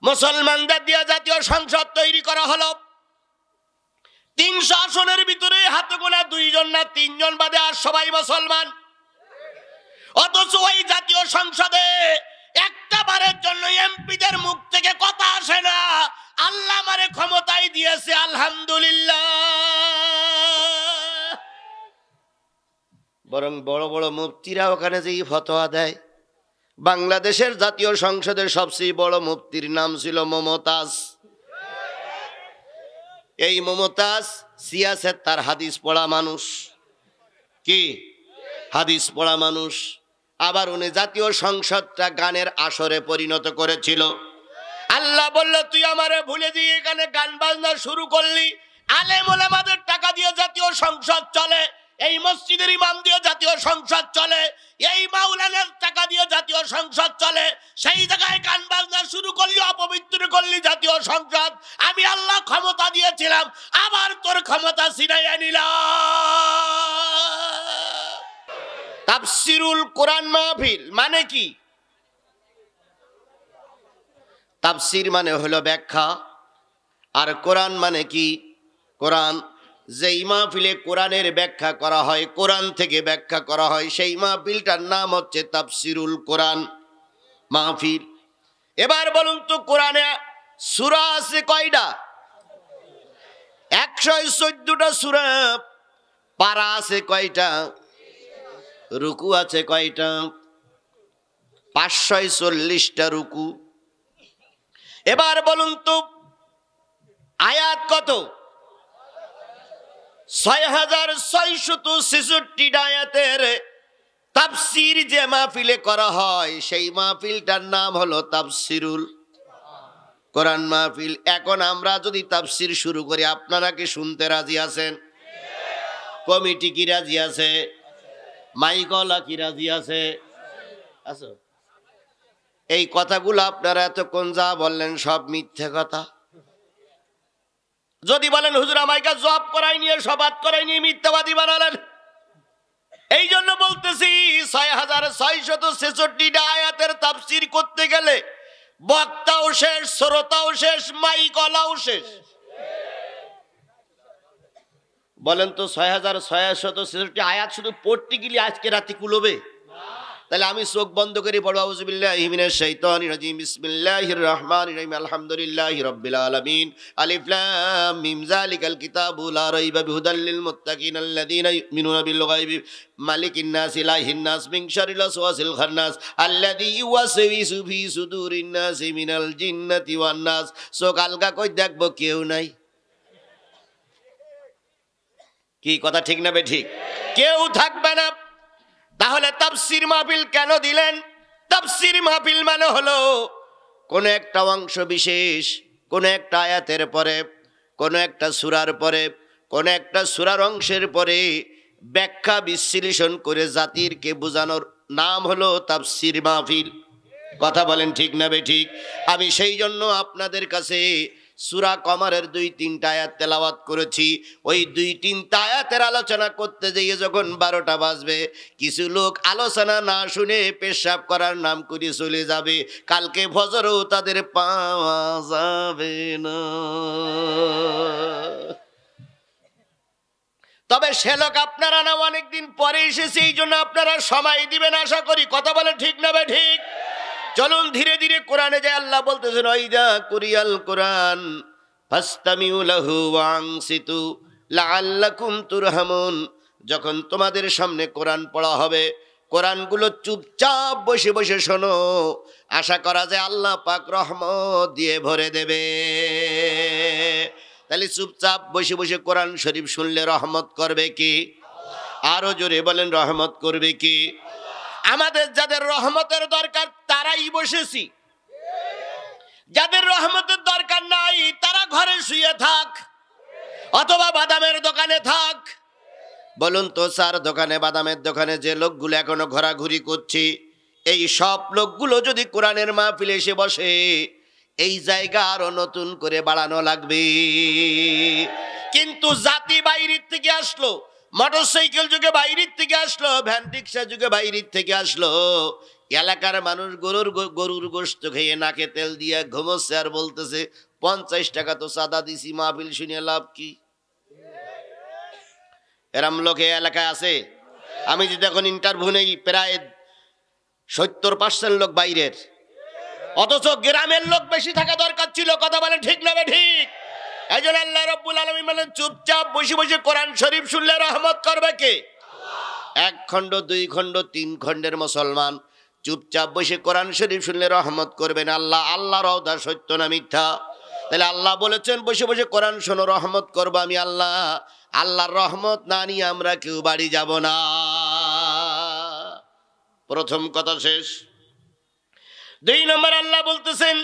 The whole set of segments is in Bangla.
মুসলমানদের দিয়ে জাতীয় সংসদ তৈরি করা হলো। 300 আসনের ভিতরে হাতে গোনা 2 জন না 3 জন বাদে আর সবাই মুসলমান। অথচ ওই জাতীয় সংসদে একটা বারের জন্য এমপিদের মুখ থেকে কথা আসে না, আল্লাহ আমারে ক্ষমতায় দিয়েছে আলহামদুলিল্লাহ। বরং বড় বড় মুফতিরা ওখানে যে ফতোয়া দেয়। বাংলাদেশের জাতীয় সংসদের সবচেয়ে বড় মুফতির নাম ছিল মমতাজ। এই মমতাজ সিয়াসেত তার হাদিস পড়া মানুষ, কি হাদিস পড়া মানুষ। আবার উনি জাতীয় সংসদটা গানের আসরে পরিণত করেছিল। আল্লাহ বলল, তুই আমারে ভুলে দিয়ে এখানে গান বাজনা শুরু করলি। আলেম ওলামাদের টাকা দিয়ে জাতীয় সংসদ চলে, এই মসজিদের ইমাম দিয়ে জাতীয় সংসদ চলে, এই মাওলানার টাকা দিয়ে জাতীয় সংসদ চলে। সেই জায়গায় গান বাজনা শুরু করলি, অপবিত্র করলি জাতীয় সংসদ। আমি আল্লাহ ক্ষমতা দিয়েছিলাম, আবার তোর ক্ষমতা ছিনাইয়া নিলাম। তাফসিরুল কোরআন মাহফিল মানে কি? তাফসির মানে হলো ব্যাখ্যা, আর কোরআন মানে কি? কোরআন। যেই মাহফিলে কোরআনের ব্যাখ্যা করা হয়, কোরআন থেকে ব্যাখ্যা করা হয়, সেই মাহফিলটার নাম হচ্ছে তাফসিরুল কোরআন মাহফিল। এবার বলুন তো, কোরআনে সূরা আছে কয়টা? 114টা সূরা। পারা আছে কয়টা? রুকু আছে কয়টা? 540টা রুকু। এবার বলুন তো, আয়াত কত? 6666টা আয়াতের তাফসীর যে মাহফিলে করা হয়, সেই মাহফিলটার নাম হলো তাফসিরুল কোরআন মাহফিল। এখন আমরা যদি তাফসীর শুরু করি, আপনারা কি শুনতে রাজি আছেন? কমিটি কি রাজি আছে? মাইকলা কি রাজি আছে? আছো? এই কথাগুলো আপনারা এতক্ষণ যা বললেন সব মিথ্যে কথা। যদি বলেন হুজুর আমাকে জব করাই নিয়ে, সবাত করাই নিয়ে মিথ্যাবাদী বানালেন। এই জন্য বলতেছি, 6666টা আয়াতের তাফসীর করতে গেলে বক্তাও শেষ, শ্রোতাও শেষ, মাইকলাও শেষ। বলেন তো 6666টি আয়াত শুধু পড়তে গেলে আজকে রাতে কুলবে? তাহলে আমি চোখ বন্ধ করে পড়ব, আউযুবিল্লাহি মিনাশ শাইতানির রাজিম, বিসমিল্লাহির রহমানির রহিম, আলহামদুলিল্লাহি রাব্বিল আলামিন, আলিফ লাম মিম, যালিকাল কিতাবু লা রাইবা ফীহি হুদাল লিল মুত্তাকিন আল্লাযীনা ইউমিনুনা বিল গায়বি মালিকিন নাস ইলাহিন নাস মিন শাররিল ওয়াসওয়াসিল খান্নাস আল্লাযী ইউওয়াসওয়িসু ফী সুদুরিন নাসি মিনাল জিন্নাতি ওয়ান নাস। চোখ আলগা কই দেখবো, কেউ নাই। কি কথা ঠিক না বে ঠিক? কেউ থাকবে না। তাহলে তাফসীর মাহফিল কেন দিলেন? তাফসীর মাহফিল মানে হলো কোন একটা অংশ বিশেষ, কোন একটা আয়াতের পরে, কোন একটা সূরার পরে, কোন একটা সূরার অংশের পরে ব্যাখ্যা বিশ্লেষণ করে জাতিরকে বোঝানোর নাম হলো তাফসীর মাহফিল। কথা বলেন ঠিক না বে ঠিক? আমি সেই জন্য আপনাদের কাছে সূরা কমারের 2-3টা আয়াত তেলাওয়াত করেছি। ওই 2-3টা আয়াতের আলোচনা করতে গিয়ে যখন 12টা বাজবে, কিছু লোক আলোচনা না শুনে পেশাব করার নাম করে চলে যাবে। কালকে ফজরও তাদের পাওয়া যাবে না। তবে সে লোক আপনারা না অনেকদিন পরে এসেছে, এই জন্য আপনারা সময় দিবেন আশা করি। কথা বলে ঠিক না বে ঠিক? চলুন ধীরে ধীরে কোরআনে যায়। আল্লাহ বলতেছেন, ওয়াইদা কুরিয়াল কোরআন ফাসতামিউ লাহু ওয়ানসিতু লাআল্লাকুম তুরহামুন। যখন তোমাদের সামনে কোরআন পড়া হবে, কোরআনগুলো চুপচাপ বসে বসে শোনো। আশা করা যায় আল্লাহ পাক রহমত দিয়ে ভরে দেবে। তাহলে চুপচাপ বসে বসে কোরআন শরীফ শুনলে রহমত করবে কি? আরো জোরে বলেন, রহমত করবে কি? আমাদের যাদের রহমতের দরকার তারাই বসেছি, যাদের রহমতের দরকার নাই তারা ঘরে শুয়ে থাক অথবা বাদামের দোকানে থাক। বলুন তো, চার দোকানে, বাদামের দোকানে যে লোকগুলো এখনো ঘোরাঘুরি করছে, এই সব লোকগুলো যদি কোরআনের মাহফিলে এসে বসে, এই জায়গা আরো নতুন করে বাড়ানো লাগবে। কিন্তু জাতি বাইরের থেকে আসলো, মোটরসাইকেল যুগে বাইরের থেকে আসলো, ভ্যান রিক্সা যুগে বাইরের থেকে আসলো, এলাকার মানুষ গরুর গোশত খেয়ে নাকে তেল দিয়ে ঘুমোচ্ছে আর বলতেছে 50 টাকা তো চাঁদা দিছি, মাহফিল শুনে লাভ কি? এরম লোক এই এলাকায় আছে? আমি যদি এখন ইন্টারভিউ নেই, প্রায় 70% লোক বাইরের, অথচ গ্রামের লোক বেশি থাকা দরকার ছিল। কথা বলেন ঠিক না ঠিক? এই জন্য আল্লাহ রাব্বুল আলামিন বলেন, চুপচাপ বসে বসে কোরআন শরীফ শুনলে রহমত করবে কে? 1 খণ্ড 2 খণ্ড 3 খণ্ডের মুসলমান চুপচাপ বসে কোরআন শরীফ শুনলে রহমত করবেন আল্লাহ। আল্লাহর ওয়াদা সত্য না মিথ্যা? তাহলে আল্লাহ বলেছেন বসে বসে কোরআন শোনো, রহমত করবো আমি আল্লাহ। আল্লাহর রহমত না নিয়ে আমরা কেউ বাড়ি যাব না। প্রথম কথা শেষ। 2 নম্বর আল্লাহ বলতেছেন,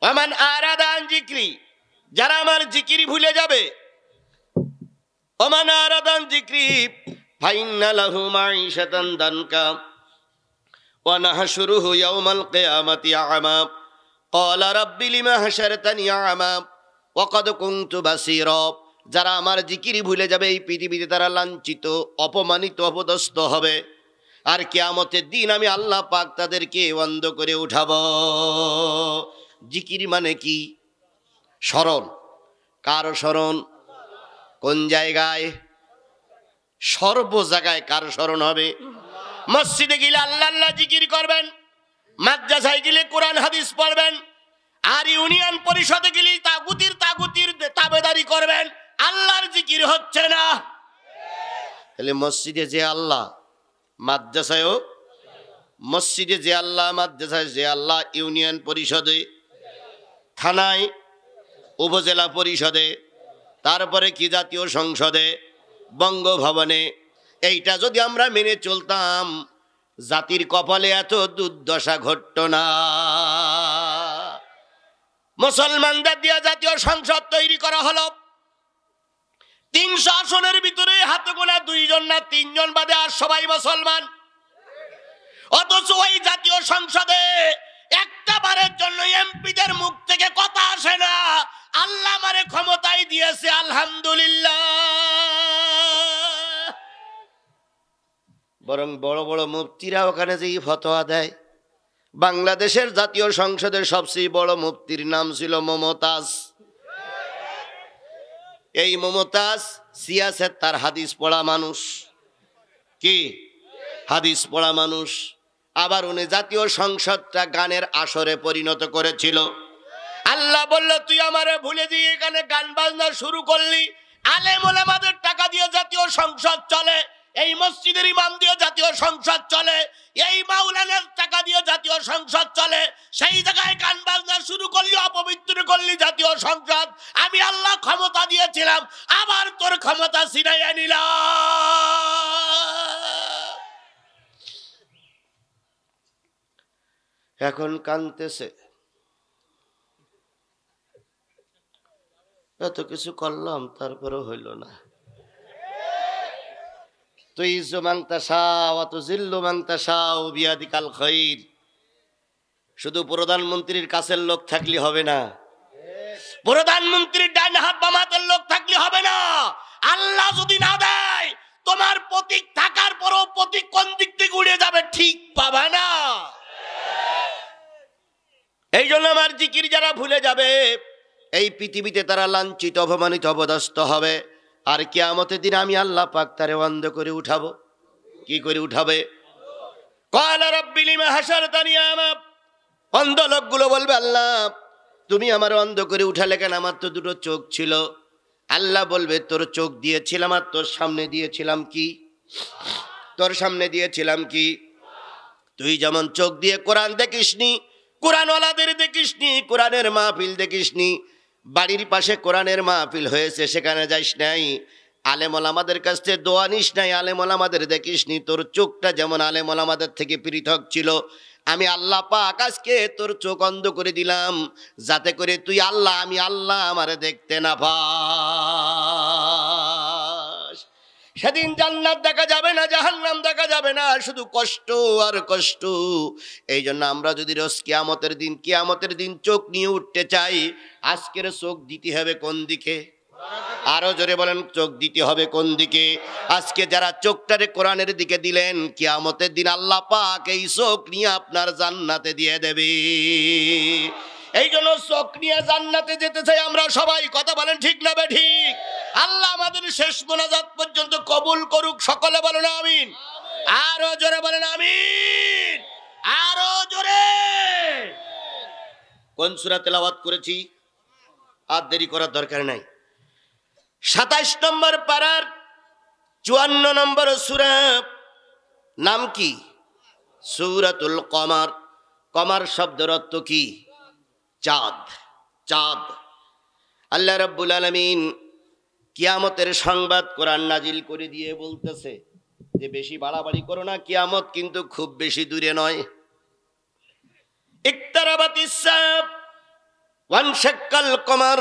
ওমান আরাদা আন যিকরি, যারা আমার জিকির ভুলে যাবে, ওমান আরাদা আন যিকরি ফাইন্না লাহু মাঈশাতান দানকা ওয়া নাহশুরুহু ইয়াওমাল কিয়ামাতি আ'মা ক্বালা রাব্বি লিমা হাশারতানি আ'মা ওয়া ক্বাদ কুনতু বাসীরা। যারা আমার জিকির ভুলে যাবে এই পৃথিবীতে তারা লাঞ্ছিত, অপমানিত, অপদস্থ হবে, আর কিয়ামতের দিন আমি আল্লাহ পাক তাদেরকে অন্ধ করে উঠাবো। জিকির মানে কি? স্মরণ। কার স্মরণ? কোন জায়গায়? সর্ব জায়গায় কার স্মরণ হবে? মসজিদে গেলে আল্লাহ আল্লাহ জিকির করবেন, মাদ্রাসায় গেলে কোরআন হাদিস পড়বেন, আর ইউনিয়ন পরিষদে গেলে তাগুতির তাবেদারি করবেন। আল্লাহর জিকির হচ্ছে না। তাহলে মসজিদে যে আল্লাহ, মাদ্রাসায়ও মসজিদে যে আল্লাহ, মাদ্রাসায় যে আল্লাহ, ইউনিয়ন পরিষদে, থানায়, উপজেলা পরিষদে, তারপরে কি জাতীয় সংসদে, বঙ্গভবনে, এইটা যদি আমরা মেনে চলতাম জাতির কপালে এত দুর্দশা ঘটতো না। মুসলমানদের দিয়ে জাতীয় সংসদ তৈরি করা হলো। 300 আসনের ভিতরে হাতে গোনা 2 জন না 3 জন বাদে আর সবাই মুসলমান। অথচ ওই জাতীয় সংসদে একটা বারের জন্য এমপিদের মুখ থেকে কথা আসে না, আল্লাহ আমারে ক্ষমতায় দিয়েছে আলহামদুলিল্লাহ। বরং বড় বড় মুফতিরা ওখানে যেই ফতোয়া দেয়। বাংলাদেশের জাতীয় সংসদের সবচেয়ে বড় মুফতির নাম ছিল মমতাজ। এই মমতাজ সিয়াসেত, তার হাদিস পড়া মানুষ। কি হাদিস পড়া মানুষ। আবার উনি জাতীয় সংসদটা গানের আসরে পরিণত করেছিল। আল্লাহ বলল, তুই আমারে ভুলে দিয়ে এখানে গান বাজনা শুরু করলি। আলেম ওলামাদের টাকা দিয়ে জাতীয় সংসদ চলে, এই মসজিদের ইমাম দিয়ে জাতীয় সংসদ চলে, এই মাওলানার টাকা দিয়ে জাতীয় সংসদ চলে। সেই জায়গায় গান বাজনা শুরু করলি, অপবিত্র করলি জাতীয় সংসদ। আমি আল্লাহ ক্ষমতা দিয়েছিলাম, আবার তোর ক্ষমতা ছিনাইয়া নিলাম। এখন কাঁদতেছে, এত কিছু করলাম তারপরে হইল না। তুই ইজ্জু মাংতা শাও অত জিল্লু মাংতা শাও বিয়াদিকাল খাইর। শুধু প্রধানমন্ত্রীর কাছের লোক থাকলে হবে না, প্রধানমন্ত্রীর ডান হাত বাম হাতের লোক থাকলে হবে না। আল্লাহ যদি না দেয়, তোমার প্রতীক থাকার পরও প্রতীক কোন দিক থেকে উড়ে যাবে ঠিক পাবা না। এই জন্য আমার জিকির যারা ভুলে যাবে এই পৃথিবীতে তারা লাঞ্ছিত, অপমানিত, অপদস্থ হবে, আর কিয়ামতের দিন আমি আল্লাহ পাক তারে অন্ধ করে উঠাবো। কি করে উঠাবে? ক্বালা রাব্বি লিমা হাশারতানি আ'মা। অন্ধ লোকগুলো বলবে, আল্লাহ তুমি আমার অন্ধ করে উঠালে কেন? আমার তো 2টো চোখ ছিল। আল্লাহ বলবে, তোর চোখ দিয়েছিলাম আর তোর সামনে দিয়েছিলাম কি? তোর সামনে দিয়েছিলাম কি? তুই যেমন চোখ দিয়ে কোরআন দেখিসনি, কোরআনওয়ালাদের দেখিসনি, কোরআনের মাহফিল দেখিসনি, বাড়ির পাশে কোরআনের মাহফিল হয়েছে সেখানে যাইস নাই, আলেম ওলামাদের কাছ থেকে দোয়া নিস নাই, আলেম ওলামাদের দেখিসনি, তোর চোখটা যেমন আলেম ওলামাদের থেকে পৃথক ছিল, আমি আল্লাহ পাক আজকে তোর চোখ অন্ধ করে দিলাম, যাতে করে তুই আল্লাহ, আমি আল্লাহ আমারে দেখতে না পাস। সেদিন জান্নাত দেখা যাবে না, জাহান্নাম দেখা যাবে না, শুধু কষ্ট আর কষ্ট। এই জন্য আমরা যদি রোজ কিয়ামতের দিন চোখ নিয়ে উঠতে চাই, আজকের চোখ দিতে হবে কোন দিকে? আরো জোরে বলেন, চোখ দিতে হবে কোন দিকে? আজকে যারা চোখটারে কোরআনের দিকে দিলেন, কিয়ামতের দিন আল্লাহ পাক এই চোখ নিয়ে আপনার জান্নাতে দিয়ে দেবে। এই জন্য চোখ নিয়ে জান্নাতে যেতে চাই আমরা সবাই। কথা বলেন ঠিক না ঠিক? আল্লাহ আমাদের শেষ মোনাজাত পর্যন্ত কবুল করুক, সকলে বলেন আমিন। আরো জোরে বলেন আমিন, আরো জোরে। কোন সূরা তেলাওয়াত করেছি? আর দেরি করার দরকার নাই। 27 নম্বর পারার 54 নম্বর সূরা। নাম কি? সূরাতুল কমার। কমার শব্দের অর্থ কি? চাঁদ। চাঁদ। আল্লাহ রাব্বুল আলামিন কিয়ামতের সংবাদ কোরআন নাজিল করে দিয়ে বলতেছে যে বেশি বাড়াবাড়ি করো না, কিয়ামত কিন্তু খুব বেশি দূরে নয়। ইকতারাবাতিস সাআ ওয়ানশাক্কাল কমার।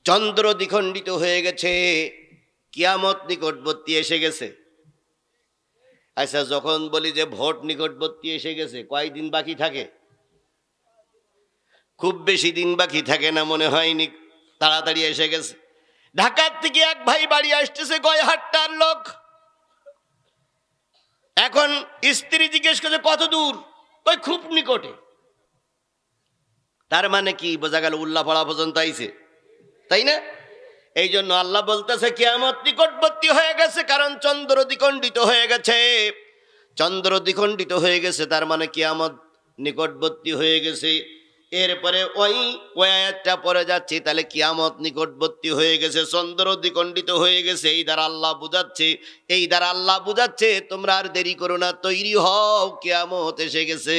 চন্দ্র দ্বিখণ্ডিত হয়ে গেছে, কিয়ামত নিকটবর্তী এসে গেছে। আচ্ছা, যখন বলি যে ভোট নিকটবর্তী এসে গেছে, কয়দিন বাকি থাকে? খুব বেশি দিন বাকি থাকে না, মনে হয়নি তাড়াতাড়ি এসে গেছে। ঢাকার থেকে এক ভাই বাড়ি আসতেছে, গয়হাট্টার লোক। এখন স্ত্রী জিজ্ঞেস করছে কত দূর? ওই খুব নিকটে। তার মানে কি বোঝা গেল? উল্লাপাড়া পর্যন্ত আইছে, তাই না? এই জন্য আল্লাহ বলতেছে কিয়ামত নিকটবর্তী হয়ে গেছে, কারণ চন্দ্র দ্বিখণ্ডিত হয়ে গেছে। চন্দ্র দ্বিখণ্ডিত হয়ে গেছে, তার মানে কিয়ামত নিকটবর্তী হয়ে গেছে। এরপরে ওই আয়াতটা পরে যাচ্ছে, তাহলে কিয়ামত নিকটবর্তী হয়ে গেছে, চন্দ্র দ্বিখণ্ডিত হয়ে গেছে। এই দ্বারা আল্লাহ বুঝাচ্ছে, এই দ্বারা আল্লাহ বুঝাচ্ছে তোমরা আর দেরি করো না, তৈরি হও, কিয়ামত এসে গেছে।